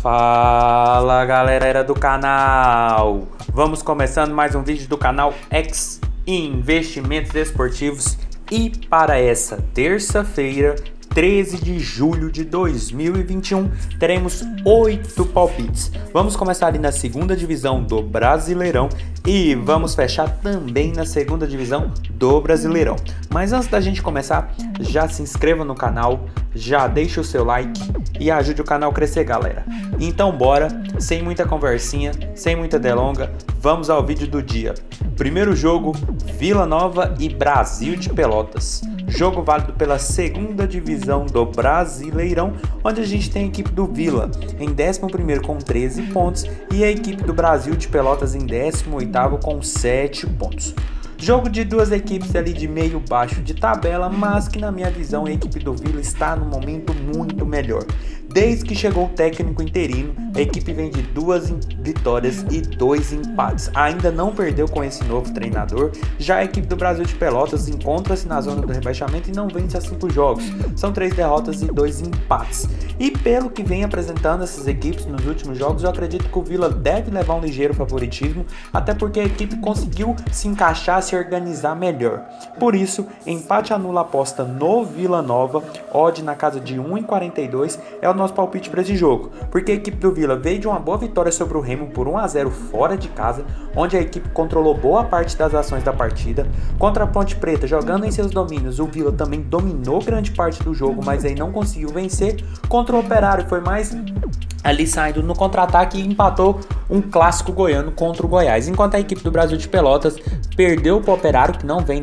Fala galera do canal, vamos começando mais um vídeo do canal X Investimentos Esportivos e para essa terça-feira, 13 de julho de 2021, teremos 8 palpites. Vamos começar ali na segunda divisão do Brasileirão e vamos fechar também na segunda divisão do Brasileirão. Mas antes da gente começar, já se inscreva no canal, já deixa o seu like e ajude o canal a crescer, galera. Então bora, sem muita conversinha, sem muita delonga, vamos ao vídeo do dia. Primeiro jogo, Vila Nova e Brasil de Pelotas. Jogo válido pela segunda divisão do Brasileirão, onde a gente tem a equipe do Vila em 11º com 13 pontos e a equipe do Brasil de Pelotas em 18º com 7 pontos. Jogo de duas equipes ali de meio baixo de tabela, mas que na minha visão a equipe do Vila está num momento muito melhor. Desde que chegou o técnico interino, a equipe vem de 2 vitórias e 2 empates. Ainda não perdeu com esse novo treinador. Já a equipe do Brasil de Pelotas encontra-se na zona do rebaixamento e não vence a 5 jogos. São 3 derrotas e 2 empates. E pelo que vem apresentando essas equipes nos últimos jogos, eu acredito que o Vila deve levar um ligeiro favoritismo, até porque a equipe conseguiu se encaixar, se organizar melhor. Por isso, empate anula a aposta no Vila Nova, odd na casa de 1,42 é o nosso palpite para esse jogo, porque a equipe do Vila veio de uma boa vitória sobre o Remo por 1-0 fora de casa, onde a equipe controlou boa parte das ações da partida. Contra a Ponte Preta, jogando em seus domínios, o Vila também dominou grande parte do jogo, mas aí não conseguiu vencer. Contra o Operário foi mais ali saindo no contra-ataque e empatou um clássico goiano contra o Goiás, enquanto a equipe do Brasil de Pelotas perdeu para o Operário, que não vem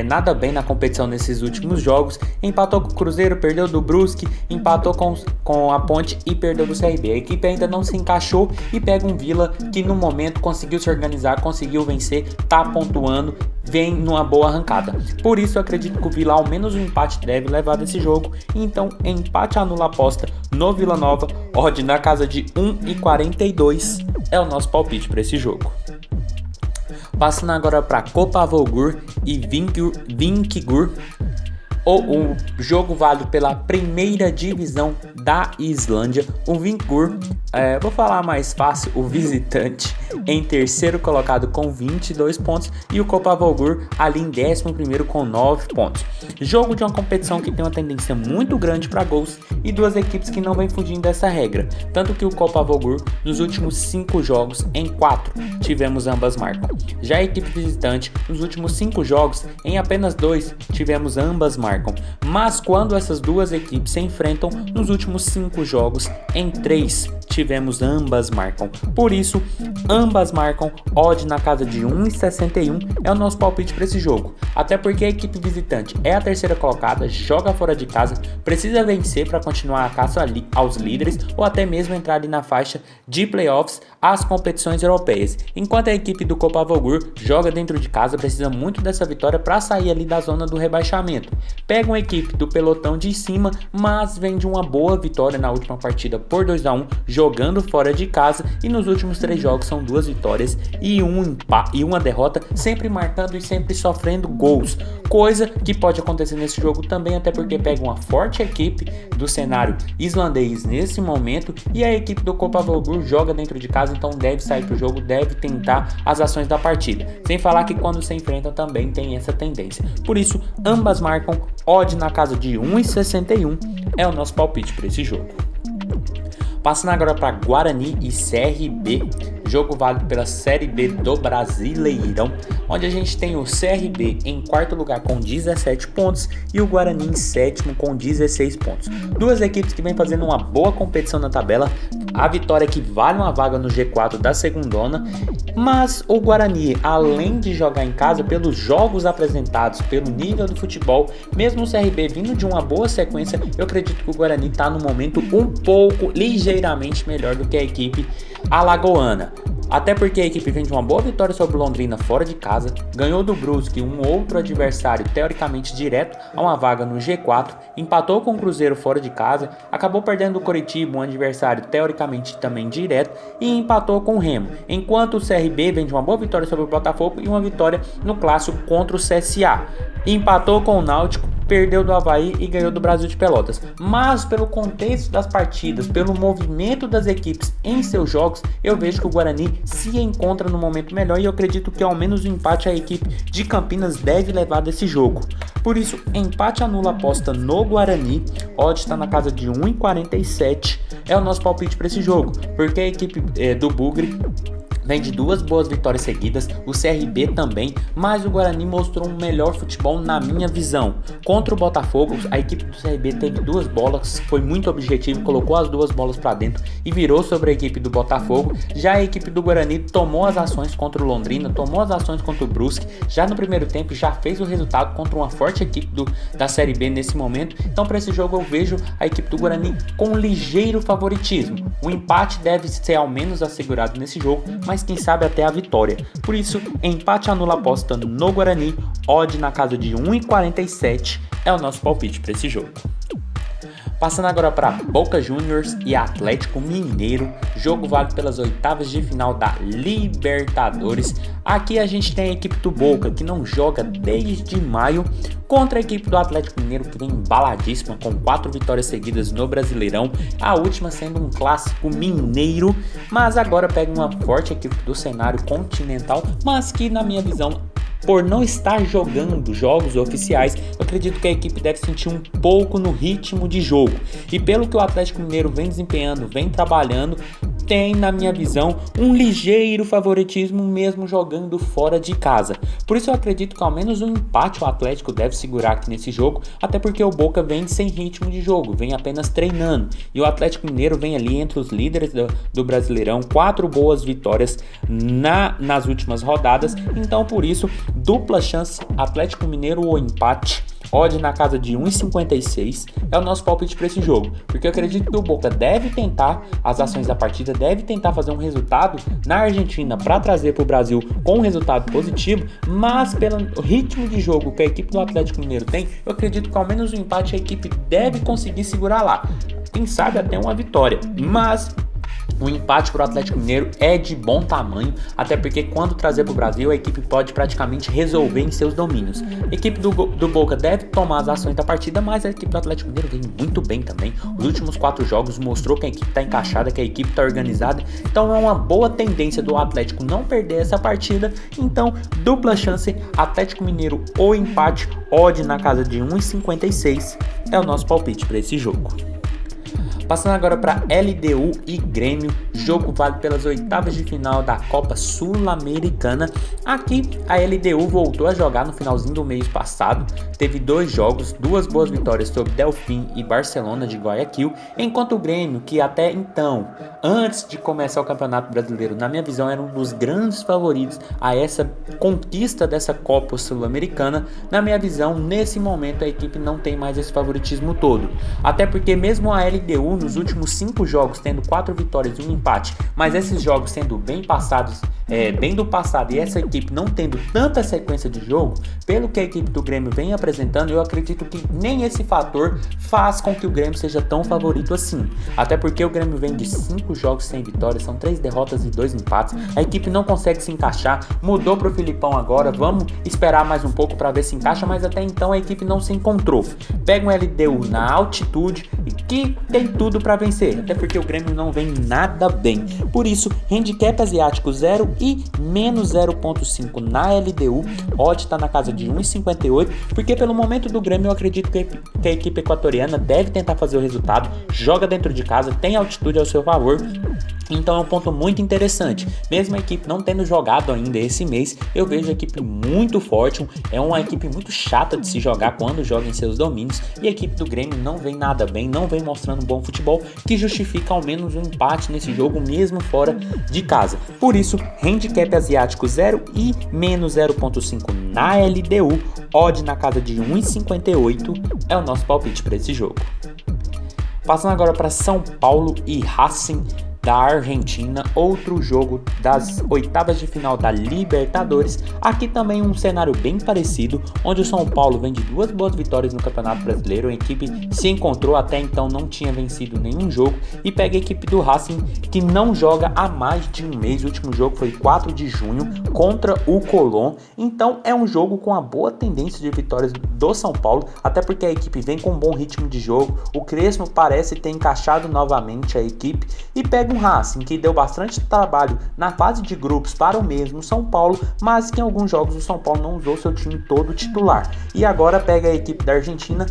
nada bem na competição nesses últimos jogos, empatou com o Cruzeiro, perdeu do Brusque, empatou com a Ponte e perdeu do CRB. A equipe ainda não se encaixou e pega um Vila que no momento conseguiu se organizar, conseguiu vencer, tá pontuando, vem numa boa arrancada. Por isso eu acredito que o Vila ao menos um empate deve levar desse jogo, então empate anula a aposta no Vila Nova, odd na casa de 1,42 é o nosso palpite para esse jogo. Passando agora para Copa Vogur e Víkingur, o jogo válido pela primeira divisão da Islândia. O Víkingur, vou falar mais fácil, o visitante em terceiro colocado com 22 pontos e o Copa Vogur ali em 11º com 9 pontos. Jogo de uma competição que tem uma tendência muito grande para gols e duas equipes que não vêm fugindo dessa regra, tanto que o Copa Vogur nos últimos 5 jogos, em 4 tivemos ambas marcam. Já a equipe visitante nos últimos 5 jogos, em apenas 2 tivemos ambas marcam. Mas quando essas duas equipes se enfrentam nos últimos 5 jogos, em 3 tivemos ambas marcam. Por isso, ambas marcam, odd na casa de 1,61 é o nosso palpite para esse jogo. Até porque a equipe visitante é a terceira colocada, joga fora de casa, precisa vencer para continuar a caça aos líderes ou até mesmo entrar ali na faixa de playoffs às competições europeias. Enquanto a equipe do Copa Vogur joga dentro de casa, precisa muito dessa vitória para sair ali da zona do rebaixamento. Pega uma equipe do pelotão de cima, mas vem de uma boa vitória na última partida por 2-1, jogando fora de casa, e nos últimos 3 jogos são 2 vitórias e uma derrota, sempre marcando e sempre sofrendo gols, coisa que pode acontecer nesse jogo também, até porque pega uma forte equipe do cenário islandês nesse momento e a equipe do Copa Vogur joga dentro de casa, então deve sair pro jogo, deve tentar as ações da partida, sem falar que quando se enfrentam também tem essa tendência. Por isso, ambas marcam, odd na casa de 1,61 é o nosso palpite para esse jogo. Passando agora para Guarani e CRB, jogo válido pela Série B do Brasileirão, onde a gente tem o CRB em 4º lugar com 17 pontos e o Guarani em 7º com 16 pontos. Duas equipes que vêm fazendo uma boa competição na tabela, a vitória que vale uma vaga no G4 da segundona, mas o Guarani, além de jogar em casa, pelos jogos apresentados, pelo nível do futebol, mesmo o CRB vindo de uma boa sequência, eu acredito que o Guarani está no momento um pouco, ligeiramente melhor do que a equipe alagoana. Até porque a equipe vem de uma boa vitória sobre o Londrina fora de casa, ganhou do Brusque, um outro adversário teoricamente direto a uma vaga no G4, empatou com o Cruzeiro fora de casa, acabou perdendo do Coritiba, um adversário teoricamente também direto, e empatou com o Remo, enquanto o CRB vem de uma boa vitória sobre o Botafogo e uma vitória no clássico contra o CSA. Empatou com o Náutico, perdeu do Avaí e ganhou do Brasil de Pelotas. Mas pelo contexto das partidas, pelo movimento das equipes em seus jogos, eu vejo que o Guarani se encontra no momento melhor e eu acredito que ao menos o empate a equipe de Campinas deve levar desse jogo. Por isso, empate anula a aposta no Guarani, odd está na casa de 1,47, é o nosso palpite para esse jogo, porque a equipe do Bugre vem de 2 boas vitórias seguidas, o CRB também, mas o Guarani mostrou um melhor futebol na minha visão. Contra o Botafogo, a equipe do CRB teve 2 bolas, foi muito objetivo, colocou as 2 bolas para dentro e virou sobre a equipe do Botafogo. Já a equipe do Guarani tomou as ações contra o Londrina, tomou as ações contra o Brusque, já no primeiro tempo já fez o resultado contra uma forte equipe da Série B nesse momento. Então para esse jogo eu vejo a equipe do Guarani com um ligeiro favoritismo. O empate deve ser ao menos assegurado nesse jogo, mas quem sabe até a vitória. Por isso, empate anula a aposta no Guarani, odd na casa de 1,47 é o nosso palpite para esse jogo. Passando agora para Boca Juniors e Atlético Mineiro, jogo válido pelas oitavas de final da Libertadores. Aqui a gente tem a equipe do Boca, que não joga desde maio, contra a equipe do Atlético Mineiro, que vem embaladíssima com 4 vitórias seguidas no Brasileirão, a última sendo um clássico mineiro, mas agora pega uma forte equipe do cenário continental, mas que na minha visão, por não estar jogando jogos oficiais, eu acredito que a equipe deve sentir um pouco no ritmo de jogo. E pelo que o Atlético Mineiro vem desempenhando, vem trabalhando, tem, na minha visão, um ligeiro favoritismo mesmo jogando fora de casa. Por isso eu acredito que ao menos um empate o Atlético deve segurar aqui nesse jogo, até porque o Boca vem sem ritmo de jogo, vem apenas treinando. E o Atlético Mineiro vem ali entre os líderes do Brasileirão, 4 boas vitórias nas últimas rodadas. Então por isso, dupla chance, Atlético Mineiro ou empate. Odd na casa de 1,56 é o nosso palpite para esse jogo, porque eu acredito que o Boca deve tentar as ações da partida, deve tentar fazer um resultado na Argentina para trazer para o Brasil com um resultado positivo, mas pelo ritmo de jogo que a equipe do Atlético Mineiro tem, eu acredito que ao menos o empate a equipe deve conseguir segurar lá, quem sabe até uma vitória, mas o empate para o Atlético Mineiro é de bom tamanho, até porque quando trazer para o Brasil, a equipe pode praticamente resolver em seus domínios. A equipe do Boca deve tomar as ações da partida, mas a equipe do Atlético Mineiro vem muito bem também. Os últimos 4 jogos mostrou que a equipe está encaixada, que a equipe está organizada, então é uma boa tendência do Atlético não perder essa partida. Então, dupla chance, Atlético Mineiro ou empate, odd na casa de 1,56 é o nosso palpite para esse jogo. Passando agora para LDU e Grêmio, jogo válido pelas oitavas de final da Copa Sul-Americana. Aqui a LDU voltou a jogar no finalzinho do mês passado, teve 2 jogos, 2 boas vitórias sobre Delfim e Barcelona de Guayaquil, enquanto o Grêmio, que até então, antes de começar o Campeonato Brasileiro, na minha visão era um dos grandes favoritos a essa conquista dessa Copa Sul-Americana, na minha visão, nesse momento a equipe não tem mais esse favoritismo todo, até porque mesmo a LDU nos últimos 5 jogos tendo 4 vitórias e um empate, mas esses jogos sendo bem passados, bem do passado, e essa equipe não tendo tanta sequência de jogo, pelo que a equipe do Grêmio vem apresentando, eu acredito que nem esse fator faz com que o Grêmio seja tão favorito assim, até porque o Grêmio vem de 5 jogos sem vitórias, são 3 derrotas e 2 empates, a equipe não consegue se encaixar, mudou pro Filipão agora, vamos esperar mais um pouco para ver se encaixa, mas até então a equipe não se encontrou. Pega um LDU na altitude e que tem tudo para vencer, até porque o Grêmio não vem nada bem. Por isso, handicap asiático 0 e menos 0,5 na LDU, odd está na casa de 1,58, porque pelo momento do Grêmio eu acredito que a equipe equatoriana deve tentar fazer o resultado, joga dentro de casa, tem altitude ao seu favor. Então é um ponto muito interessante. Mesmo a equipe não tendo jogado ainda esse mês, eu vejo a equipe muito forte. É uma equipe muito chata de se jogar quando joga em seus domínios. E a equipe do Grêmio não vem nada bem, não vem mostrando bom futebol, que justifica ao menos um empate nesse jogo, mesmo fora de casa. Por isso, handicap asiático 0 e menos 0,5 na LDU, odd na casa de 1,58 é o nosso palpite para esse jogo. Passando agora para São Paulo e Racing, da Argentina, outro jogo das oitavas de final da Libertadores. Aqui também um cenário bem parecido, onde o São Paulo vem de 2 boas vitórias no Campeonato Brasileiro. A equipe se encontrou, até então não tinha vencido nenhum jogo, e pega a equipe do Racing, que não joga há mais de um mês. O último jogo foi 4 de junho contra o Colón. Então é um jogo com a boa tendência de vitórias do São Paulo, até porque a equipe vem com um bom ritmo de jogo. O Crespo parece ter encaixado novamente a equipe, e pega um Racing que deu bastante trabalho na fase de grupos para o mesmo São Paulo, mas que em alguns jogos o São Paulo não usou seu time todo titular. E agora pega a equipe da Argentina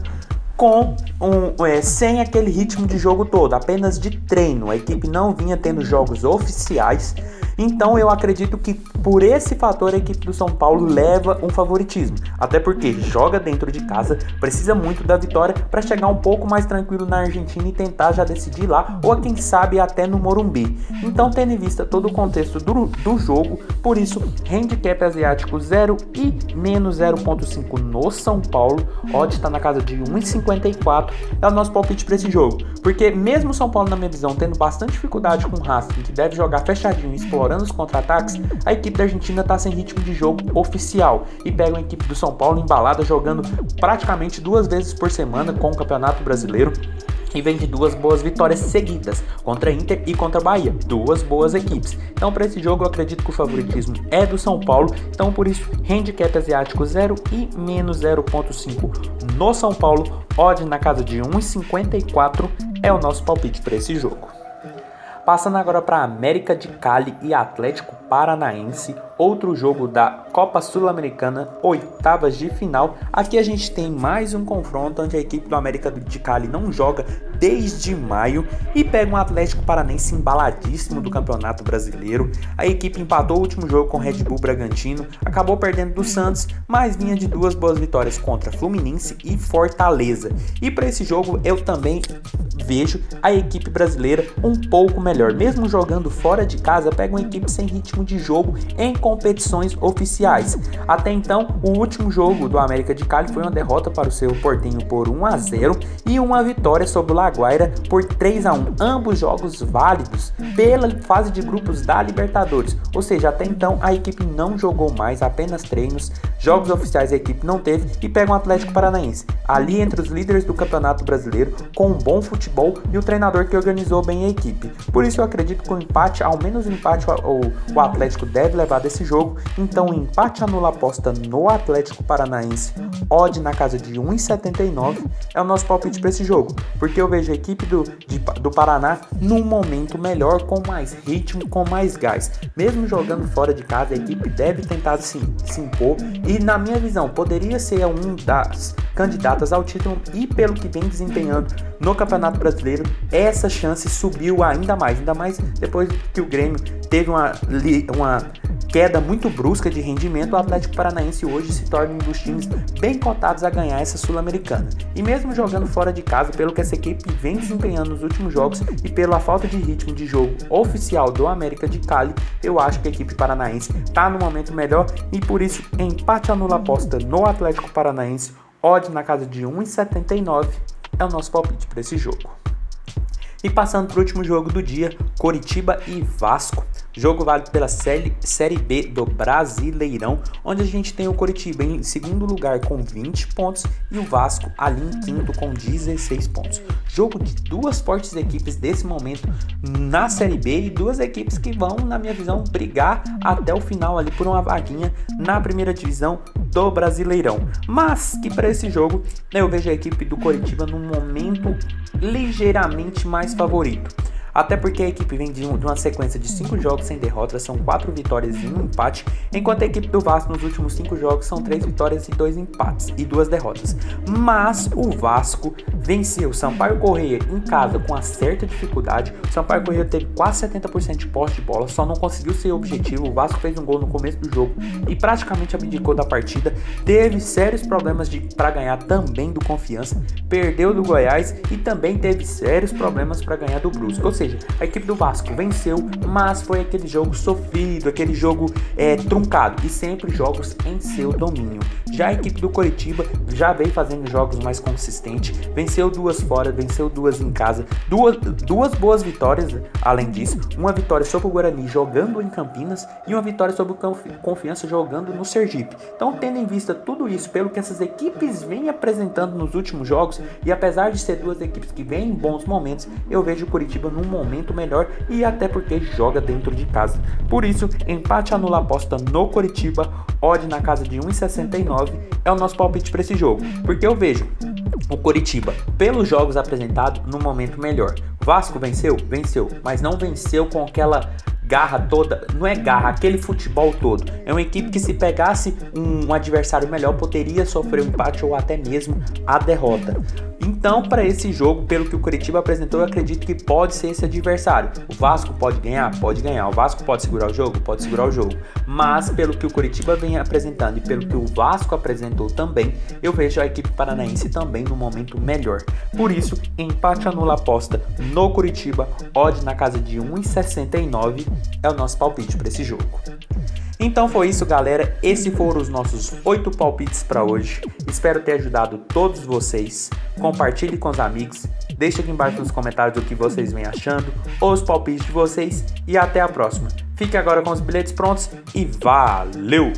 sem aquele ritmo de jogo todo, apenas de treino. A equipe não vinha tendo jogos oficiais. Então eu acredito que por esse fator a equipe do São Paulo leva um favoritismo, até porque joga dentro de casa, precisa muito da vitória para chegar um pouco mais tranquilo na Argentina e tentar já decidir lá, ou quem sabe até no Morumbi. Então, tendo em vista todo o contexto do jogo, por isso handicap asiático 0 e menos 0.5 no São Paulo. Odd está na casa de 1,54, é o nosso palpite para esse jogo, porque mesmo o São Paulo, na minha visão, tendo bastante dificuldade com o Racing, que deve jogar fechadinho, explorando os contra-ataques, a equipe da Argentina está sem ritmo de jogo oficial, e pega a equipe do São Paulo embalada, jogando praticamente 2 vezes por semana com o Campeonato Brasileiro, e vem de 2 boas vitórias seguidas contra Inter e contra Bahia, 2 boas equipes. Então, para esse jogo eu acredito que o favoritismo é do São Paulo, então por isso handicap asiático 0 e menos 0.5 no São Paulo, odd na casa de 1,54 é o nosso palpite para esse jogo. Passando agora para América de Cali e Atlético Paranaense, outro jogo da Copa Sul-Americana, oitavas de final. Aqui a gente tem mais um confronto onde a equipe do América de Cali não joga desde maio e pega um Atlético Paranaense embaladíssimo do Campeonato Brasileiro. A equipe empatou o último jogo com o Red Bull Bragantino, acabou perdendo do Santos, mas vinha de 2 boas vitórias contra Fluminense e Fortaleza. E para esse jogo eu também vejo a equipe brasileira um pouco melhor, mesmo jogando fora de casa, pega uma equipe sem ritmo de jogo em competições oficiais. Até então, o último jogo do América de Cali foi uma derrota para o seu Porteño por 1-0 e uma vitória sobre o La Guaira por 3-1, ambos jogos válidos pela fase de grupos da Libertadores, ou seja, até então a equipe não jogou mais, apenas treinos, jogos oficiais a equipe não teve, e pega um Atlético Paranaense ali entre os líderes do Campeonato Brasileiro, com um bom futebol e o treinador que organizou bem a equipe. Por isso eu acredito que o empate, ao menos o empate, o Atlético deve levar desse jogo. Então o empate anula a aposta no Atlético Paranaense, odd na casa de 1,79 é o nosso palpite para esse jogo, porque eu vejo a equipe do Paraná num momento melhor, com mais ritmo, com mais gás. Mesmo jogando fora de casa, a equipe deve tentar se impor, e na minha visão poderia ser um das candidatas ao título, e pelo que vem desempenhando no Campeonato Brasileiro, essa chance subiu ainda mais depois que o Grêmio teve uma queda muito brusca de rendimento. O Atlético Paranaense hoje se torna um dos times bem cotados a ganhar essa Sul-Americana. E mesmo jogando fora de casa, pelo que essa equipe vem desempenhando nos últimos jogos e pela falta de ritmo de jogo oficial do América de Cali, eu acho que a equipe paranaense está no momento melhor, e por isso empate anula a aposta no Atlético Paranaense, odd na casa de 1,79 é o nosso palpite para esse jogo. E passando para o último jogo do dia, Coritiba e Vasco. Jogo válido pela Série B do Brasileirão, onde a gente tem o Coritiba em segundo lugar com 20 pontos e o Vasco ali em quinto com 16 pontos. Jogo de 2 fortes equipes desse momento na Série B, e 2 equipes que vão, na minha visão, brigar até o final ali por uma vaguinha na primeira divisão do Brasileirão. Mas que para esse jogo eu vejo a equipe do Coritiba num momento ligeiramente mais favorito. Até porque a equipe vem de uma sequência de 5 jogos sem derrotas, são 4 vitórias e 1 empate, enquanto a equipe do Vasco nos últimos 5 jogos são 3 vitórias e 2 empates e 2 derrotas. Mas o Vasco venceu o Sampaio Corrêa em casa com uma certa dificuldade. O Sampaio Corrêa teve quase 70% de posse de bola, só não conseguiu ser objetivo. O Vasco fez um gol no começo do jogo e praticamente abdicou da partida. Teve sérios problemas para ganhar também do Confiança, perdeu do Goiás e também teve sérios problemas para ganhar do Brusque. Ou seja, a equipe do Vasco venceu, mas foi aquele jogo sofrido, aquele jogo truncado, e sempre jogos em seu domínio. Já a equipe do Coritiba já veio fazendo jogos mais consistentes, venceu 2 fora, venceu 2 em casa, duas boas vitórias, além disso, uma vitória sobre o Guarani jogando em Campinas e uma vitória sobre o Confiança jogando no Sergipe. Então, tendo em vista tudo isso, pelo que essas equipes vêm apresentando nos últimos jogos, e apesar de ser 2 equipes que vêm em bons momentos, eu vejo o Coritiba num momento melhor, e até porque joga dentro de casa. Por isso, empate anula a aposta no Coritiba, odd na casa de 1,69 é o nosso palpite para esse jogo, porque eu vejo o Coritiba, pelos jogos apresentados, no momento melhor. O Vasco venceu? Venceu, mas não venceu com aquela garra toda, não é garra, aquele futebol todo. É uma equipe que, se pegasse um adversário melhor, poderia sofrer um empate ou até mesmo a derrota. Então, para esse jogo, pelo que o Coritiba apresentou, eu acredito que pode ser esse adversário. O Vasco pode ganhar? Pode ganhar. O Vasco pode segurar o jogo? Pode segurar o jogo. Mas, pelo que o Coritiba vem apresentando e pelo que o Vasco apresentou também, eu vejo a equipe paranaense também no momento melhor. Por isso, empate anula a aposta no Coritiba, odd na casa de 1,69 é o nosso palpite para esse jogo. Então foi isso, galera. Esses foram os nossos 8 palpites para hoje. Espero ter ajudado todos vocês. Compartilhe com os amigos. Deixe aqui embaixo nos comentários o que vocês vêm achando, os palpites de vocês, e até a próxima. Fique agora com os bilhetes prontos e valeu!